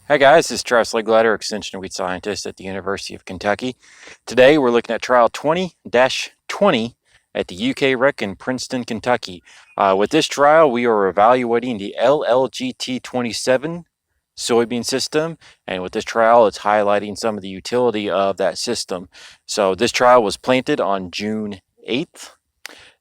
Hi guys, this is Travis Leglider, Extension Weed Scientist at the University of Kentucky. Today we're looking at trial 20-20 at the UK Rec in Princeton, Kentucky. With this trial, we are evaluating the LLGT27 soybean system, and with this trial, it's highlighting some of the utility of that system. So this trial was planted on June 8th.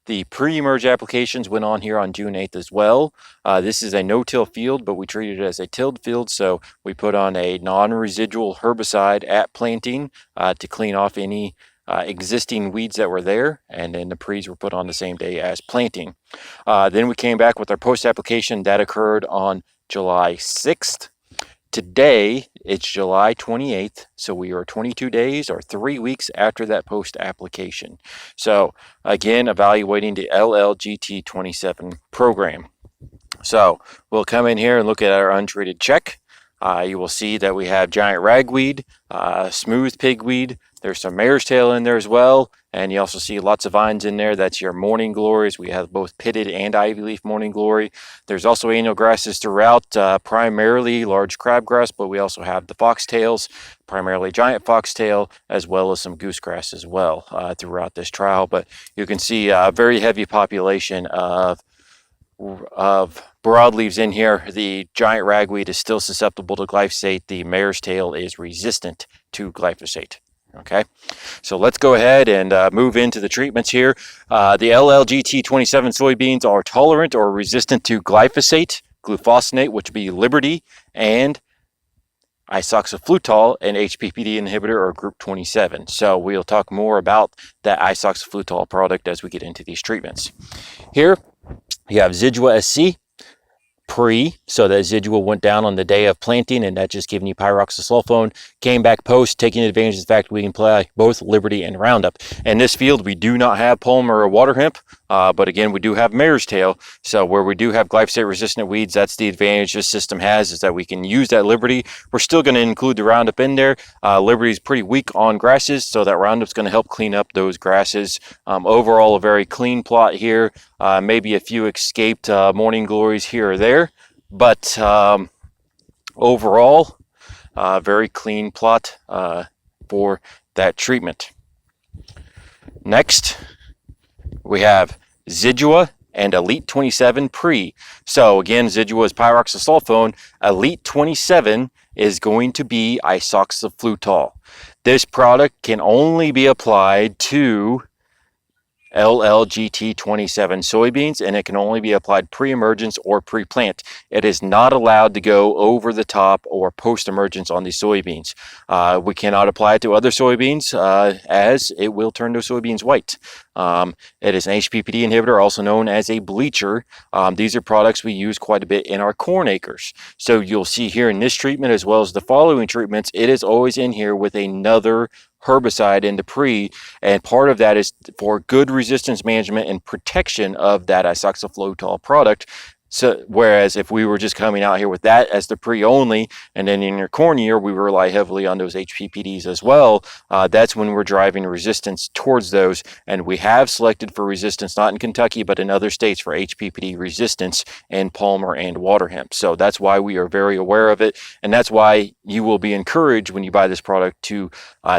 The pre-emerge applications went on here on June 8th as well. This is a no-till field, but we treated it as a tilled field, so we put on a non-residual herbicide at planting to clean off any existing weeds that were there, and then the pre's were put on the same day as planting. Then we came back with our post-application. That occurred on July 6th. Today, it's July 28th, so we are 22 days or 3 weeks after that post application. So again, evaluating the LLGT27 program. So we'll come in here and look at our untreated check. You will see that we have giant ragweed, smooth pigweed. There's some mare's tail in there as well. And you also see lots of vines in there. That's your morning glories. We have both pitted and ivy leaf morning glory. There's also annual grasses throughout, primarily large crabgrass, but we also have the foxtails, primarily giant foxtail, as well as some goosegrass as well throughout this trial. But you can see a very heavy population of broadleaves in here. The giant ragweed is still susceptible to glyphosate. The mare's tail is resistant to glyphosate. Okay, so let's go ahead and move into the treatments here. The LLGT27 soybeans are tolerant or resistant to glyphosate, glufosinate, which would be Liberty, and isoxaflutol, an HPPD inhibitor, or group 27. So we'll talk more about that isoxaflutol product as we get into these treatments. Here you have Residual SC pre, so that Residual went down on the day of planting, and that just giving you pyroxasulfone. Came back post, taking advantage of the fact we can apply both Liberty and Roundup. In this field, we do not have Palmer or water hemp, but again, we do have mare's tail. So where we do have glyphosate-resistant weeds, that's the advantage this system has, is that we can use that Liberty. We're still going to include the Roundup in there. Liberty is pretty weak on grasses, so that Roundup's going to help clean up those grasses. Overall, a very clean plot here. Maybe a few escaped morning glories here or there, but overall, very clean plot for that treatment. Next, we have Residual and Alite27 pre. So again, Residual is pyroxasulfone. Alite27 is going to be isoxaflutol. This product can only be applied to LLGT27 soybeans, and it can only be applied pre-emergence or pre-plant. It is not allowed to go over the top or post-emergence on these soybeans. We cannot apply it to other soybeans as it will turn those soybeans white. It is an HPPD inhibitor, also known as a bleacher. These are products we use quite a bit in our corn acres. So you'll see here in this treatment, as well as the following treatments, it is always in here with another herbicide in the pre, and part of that is for good resistance management and protection of that isoxaflutol product. So whereas if we were just coming out here with that as the pre only, and then in your corn year we rely heavily on those HPPDs as well, that's when we're driving resistance towards those. And we have selected for resistance, not in Kentucky, but in other states, for HPPD resistance in Palmer and water hemp. So that's why we are very aware of it, and that's why you will be encouraged when you buy this product to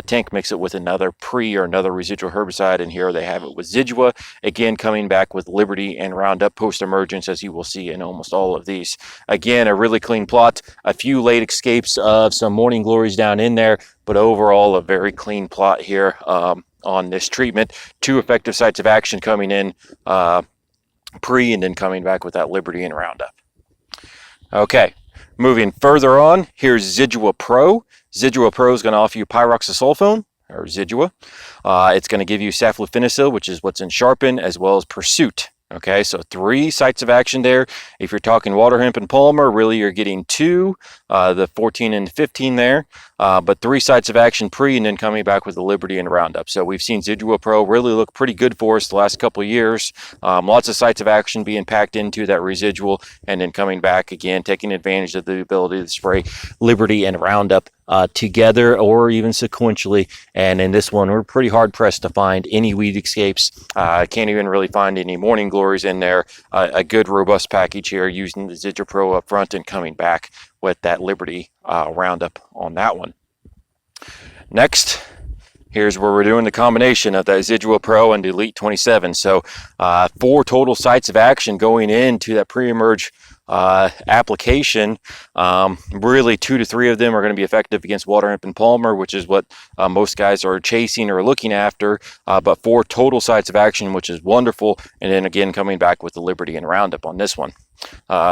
tank mix it with another pre or another residual herbicide. And here they have it with Residual, again coming back with Liberty and Roundup post-emergence, as you will see in almost all of these. Again, a really clean plot, a few late escapes of some morning glories down in there, but overall a very clean plot here on this treatment. 2 effective sites of action coming in pre, and then coming back with that Liberty and Roundup. Okay, moving further on, here's Residual Pro. Residual Pro is going to offer you pyroxasulfone, or Residual. It's going to give you saflufenicil, which is what's in Sharpen, as well as Pursuit. Okay, so 3 sites of action there. If you're talking water hemp and Palmer, really you're getting 2, the 14 and 15 there, but 3 sites of action pre, and then coming back with the Liberty and Roundup. So we've seen Residual Pro really look pretty good for us the last couple of years. Lots of sites of action being packed into that Residual, and then coming back again, taking advantage of the ability to spray Liberty and Roundup together or even sequentially. And in this one, we're pretty hard pressed to find any weed escapes. I can't even really find any morning glories in there. A good robust package here using the Residual Pro up front and coming back with that Liberty Roundup on that one. Next, here's where we're doing the combination of the Residual Pro and the Alite27. So 4 total sites of action going into that pre-emerge application. Really 2 to 3 of them are going to be effective against water hemp and palmer, which is what most guys are chasing or looking after, but 4 total sites of action, which is wonderful. And then again, coming back with the Liberty and Roundup on this one.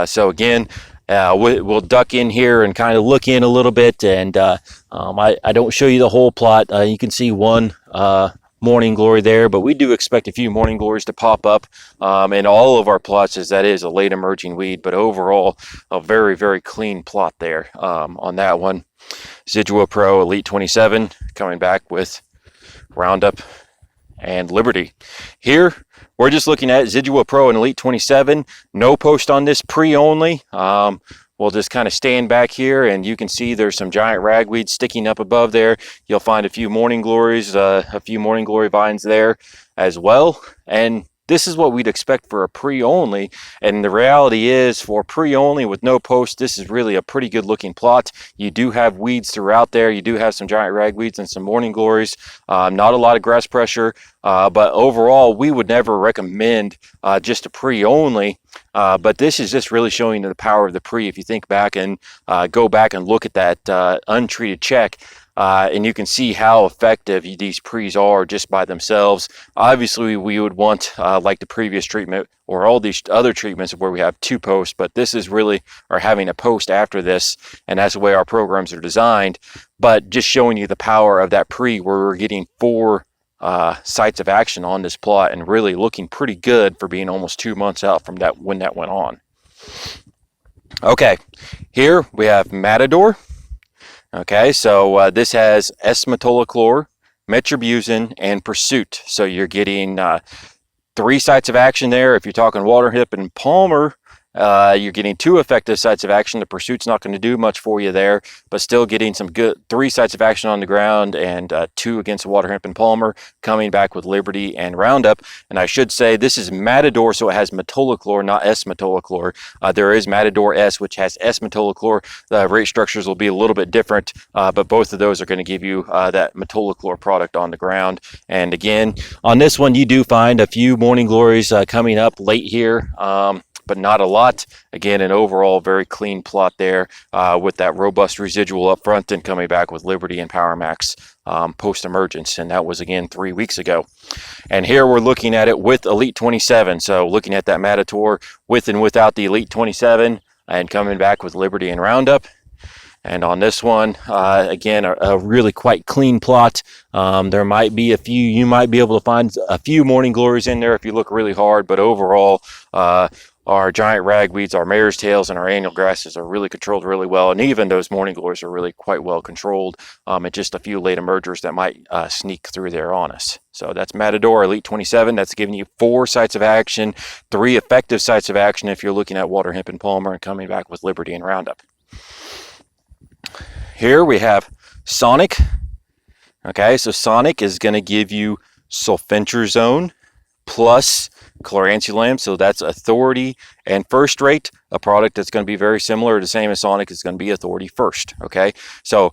So again, we'll duck in here and kind of look in a little bit, and I don't show you the whole plot. You can see one morning glory there, but we do expect a few morning glories to pop up in all of our plots, as that is a late emerging weed, but overall a very, very clean plot there on that one. Residual Pro Alite27 coming back with Roundup and Liberty. Here we're just looking at Residual Pro and Alite27. No post on this, pre only. We'll just kind of stand back here, and you can see there's some giant ragweed sticking up above there. You'll find a few morning glories, a few morning glory vines there as well. And this is what we'd expect for a pre-only, and the reality is for pre-only with no post, this is really a pretty good looking plot. You do have weeds throughout there. You do have some giant ragweeds and some morning glories. Not a lot of grass pressure, but overall we would never recommend just a pre-only. But this is just really showing the power of the pre. If you think back and go back and look at that untreated check, and you can see how effective these pre's are just by themselves. Obviously, we would want, like the previous treatment or all these other treatments where we have 2 posts, but this is really, or having a post after this, and that's the way our programs are designed. But just showing you the power of that pre, where we're getting 4 sites of action on this plot, and really looking pretty good for being almost 2 months out from that when that went on. Okay, here we have Matador. Okay, so this has S-metolachlor, metribuzin, and Pursuit. So you're getting 3 sites of action there. If you're talking water hemp and palmer, you're getting 2 effective sites of action. The Pursuit's not going to do much for you there, but still getting some good 3 sites of action on the ground, and 2 against water hemp and palmer, coming back with Liberty and Roundup. And I should say this is Matador, so it has metolachlor, not S-metolachlor. There is Matador S, which has S-metolachlor. The rate structures will be a little bit different, but both of those are going to give you that metolachlor product on the ground. And again, on this one, you do find a few morning glories coming up late here. But not a lot. Again, an overall very clean plot there with that robust residual up front, and coming back with Liberty and Power Max post-emergence, and that was again 3 weeks ago. And here we're looking at it with Alite27, so looking at that Matador with and without the Alite27, and coming back with Liberty and Roundup. And on this one, again, a really quite clean plot. There might be a few, you might be able to find a few morning glories in there if you look really hard, but overall, our giant ragweeds, our mare's tails, and our annual grasses are really controlled really well. And even those morning glories are really quite well controlled. And just a few late emergers that might sneak through there on us. So that's Matador Alite27. That's giving you 4 sites of action, 3 effective sites of action if you're looking at water hemp and palmer, and coming back with Liberty and Roundup. Here we have Sonic. Okay, so Sonic is going to give you sulfentrazone plus chlorantzulam, so that's Authority and First Rate, a product that's going to be very similar, the same as Sonic is going to be Authority First. Okay, so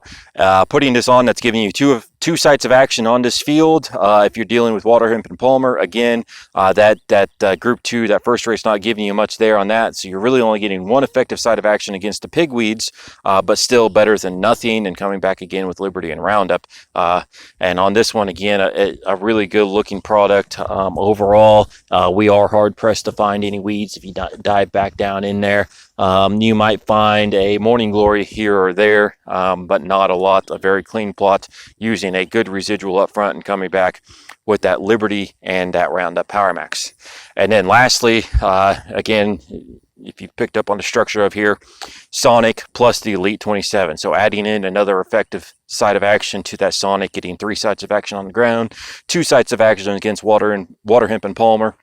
putting this on, that's giving you 2 sites of action on this field. If you're dealing with water hemp and palmer, again, that group 2, that First Rate's not giving you much there on that, so you're really only getting 1 effective site of action against the pigweeds, but still better than nothing. And coming back again with Liberty and Roundup, and on this one again, a really good looking product. Overall, we are hard pressed to find any weeds. If you dive back down in there, you might find a morning glory here or there, but not a lot. A very clean plot using a good residual up front, and coming back with that Liberty and that Roundup Power Max. And then lastly, again, if you picked up on the structure of here, Sonic plus the Alite27. So adding in another effective site of action to that sonic, getting 3 sites of action on the ground, 2 sites of action against water hemp and palmer.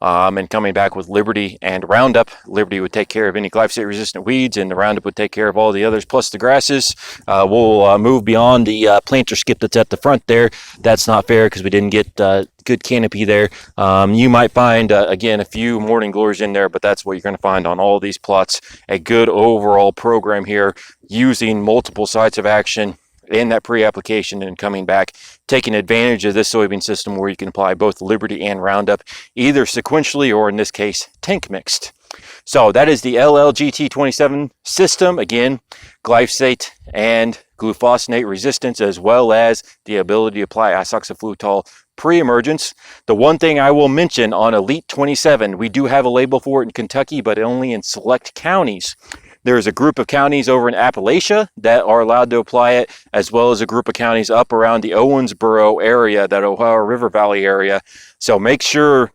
And coming back with Liberty and Roundup. Liberty would take care of any glyphosate-resistant weeds, and the Roundup would take care of all the others, plus the grasses. We'll move beyond the planter skip that's at the front there. That's not fair because we didn't get good canopy there. You might find, again, a few morning glories in there, but that's what you're going to find on all these plots. A good overall program here, using multiple sites of action in that pre-application and coming back, taking advantage of this soybean system where you can apply both Liberty and Roundup, either sequentially or in this case, tank mixed. So that is the LLGT27 system. Again, glyphosate and glufosinate resistance, as well as the ability to apply isoxaflutol pre-emergence. The one thing I will mention on Alite27, we do have a label for it in Kentucky, but only in select counties. There's a group of counties over in Appalachia that are allowed to apply it, as well as a group of counties up around the Owensboro area, that Ohio River Valley area. So make sure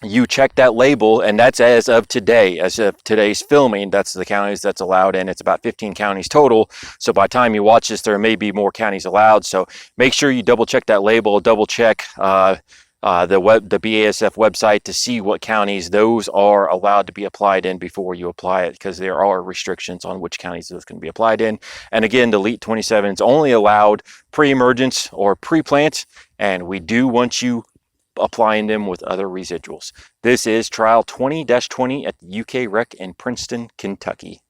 you check that label, and that's as of today, as of today's filming. That's the counties that's allowed, and it's about 15 counties total. So by the time you watch this, there may be more counties allowed. So make sure you double check that label, double check the BASF website to see what counties those are allowed to be applied in before you apply it, because there are restrictions on which counties those can be applied in. And again, the Alite27 is only allowed pre-emergence or pre-plant, and we do want you applying them with other residuals. This is trial 20-20 at the UK Rec in Princeton, Kentucky.